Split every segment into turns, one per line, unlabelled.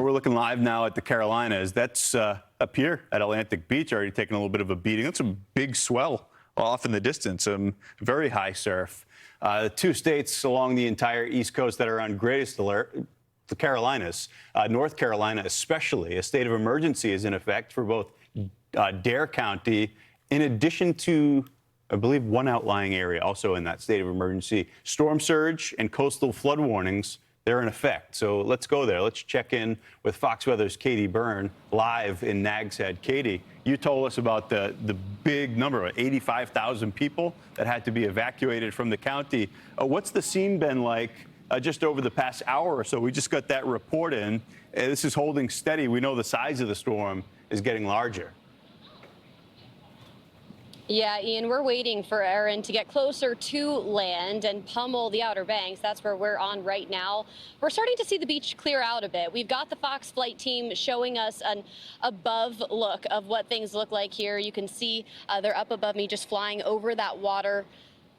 We're looking live now at the Carolinas. That's up here at Atlantic Beach, already taking a little bit of a beating. That's a big swell off in the distance, very high surf. The two states along the entire East Coast that are on greatest alert, the Carolinas, North Carolina especially, a state of emergency is in effect for both Dare County, in addition to, I believe, one outlying area also in that state of emergency. Storm surge and coastal flood warnings, they're in effect. So let's go there. Let's check in with Fox Weather's Katie Byrne live in Nags Head. Katie, you told us about the big number of 85,000 people that had to be evacuated from the county. What's the scene been like just over the past hour or so? We just got that report in. This is holding steady. We know the size of the storm is getting larger.
Yeah, Ian, we're waiting for Erin to get closer to land and pummel the Outer Banks. That's where we're on right now. We're starting to see the beach clear out a bit. We've got the Fox flight team showing us an above look of what things look like here. You can see they're up above me just flying over that water,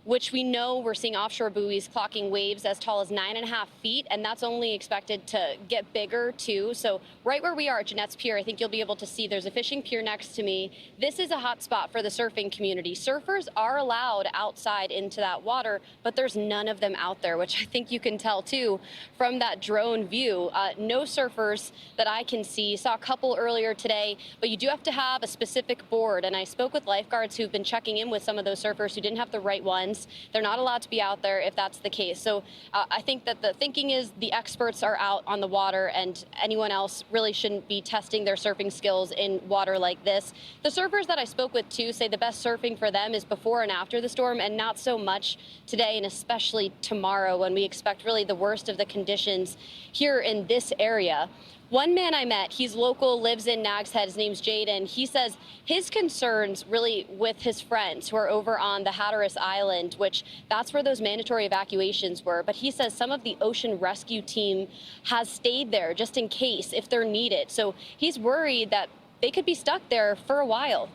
which we know we're seeing offshore buoys clocking waves as tall as 9.5 feet, and that's only expected to get bigger too. So right where we are at Jeanette's Pier, I think you'll be able to see there's a fishing pier next to me. This is a hot spot for the surfing community. Surfers are allowed outside into that water, but there's none of them out there, which I think you can tell too from that drone view. No surfers that I can see. Saw a couple earlier today, but you do have to have a specific board. And I spoke with lifeguards who've been checking in with some of those surfers who didn't have the right ones. They're not allowed to be out there if that's the case. So I think that the thinking is the experts are out on the water, and anyone else really shouldn't be testing their surfing skills in water like this. The surfers that I spoke with too say the best surfing for them is before and after the storm, and not so much today and especially tomorrow when we expect really the worst of the conditions here in this area. One man I met, he's local, lives in Nags Head, his name's Jaden. He says his concerns really with his friends who are over on the Hatteras Island, which that's where those mandatory evacuations were. But he says some of the ocean rescue team has stayed there just in case if they're needed. So he's worried that they could be stuck there for a while.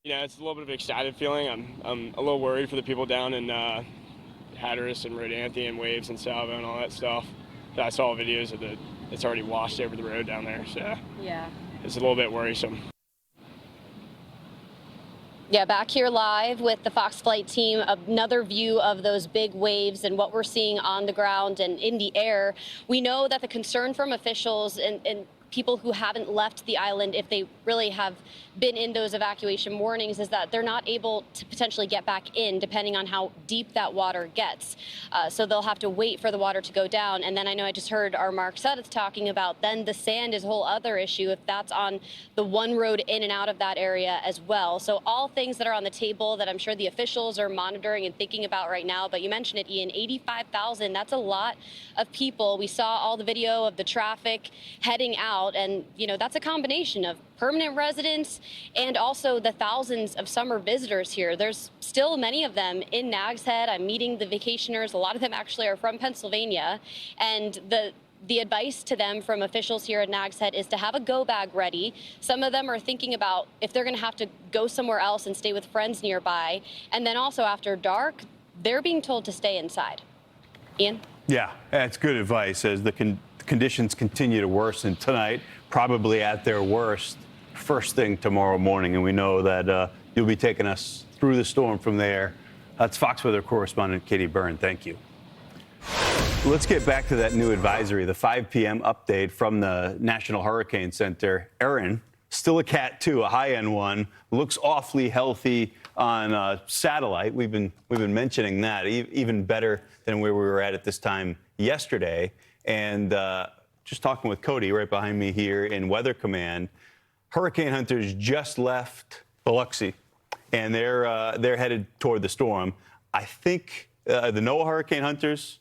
Yeah, it's a little bit of an excited feeling. I'm a little worried for the people down in Hatteras and Rodanthe and Waves and Salvo and all that stuff. I saw videos of it's already washed over the road down there, so yeah, it's a little bit worrisome.
Yeah, back here live with the Fox flight team, another view of those big waves and what we're seeing on the ground and in the air. We know that the concern from officials and people who haven't left the island, if they really have been in those evacuation warnings, is that they're not able to potentially get back in depending on how deep that water gets. So they'll have to wait for the water to go down. And then I know I just heard our Mark Sudduth talking about then the sand is a whole other issue if that's on the one road in and out of that area as well. So all things that are on the table that I'm sure the officials are monitoring and thinking about right now. But you mentioned it, Ian, 85,000, that's a lot of people. We saw all the video of the traffic heading out. And, you know, that's a combination of permanent residents and also the thousands of summer visitors here. There's still many of them in Nags Head. I'm meeting the vacationers. A lot of them actually are from Pennsylvania. And the advice to them from officials here at Nags Head is to have a go bag ready. Some of them are thinking about if they're going to have to go somewhere else and stay with friends nearby. And then also after dark, they're being told to stay inside. Ian?
Yeah, that's good advice as the conditions continue to worsen tonight, probably at their worst first thing tomorrow morning. And we know that you'll be taking us through the storm from there. That's Fox Weather correspondent Katie Byrne. Thank you. Let's get back to that new advisory, the 5 p.m. update from the National Hurricane Center. Erin, still a Cat 2, a high-end one, looks awfully healthy on satellite. We've been mentioning that, even better than where we were at this time yesterday. And just talking with Cody right behind me here in Weather Command, hurricane hunters just left Biloxi, and they're headed toward the storm. I think the NOAA hurricane hunters.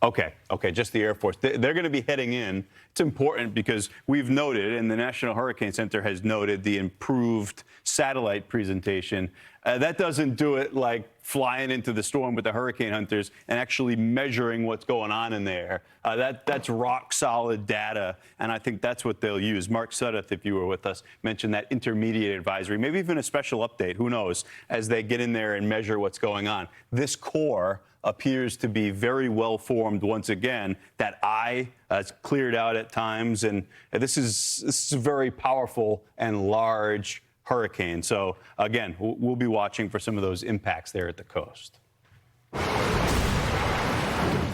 Okay, just the Air Force. They're going to be heading in. It's important because we've noted, and the National Hurricane Center has noted, the improved satellite presentation. That doesn't do it like flying into the storm with the hurricane hunters and actually measuring what's going on in there. That's rock solid data, and I think that's what they'll use. Mark Sudduth, if you were with us, mentioned that intermediate advisory, maybe even a special update, who knows, as they get in there and measure what's going on. This core appears to be very well formed once again. That eye It's cleared out at times, and this is a very powerful and large hurricane. So again, we'll be watching for some of those impacts there at the coast.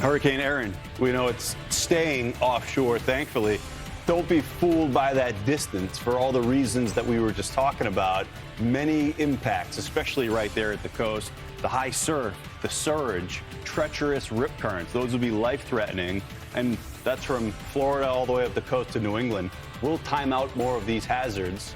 Hurricane Erin, we know it's staying offshore, thankfully. Don't be fooled by that distance for all the reasons that we were just talking about. Many impacts, especially right there at the coast. The high surf, the surge, treacherous rip currents, those will be life-threatening. And that's from Florida all the way up the coast to New England. We'll time out more of these hazards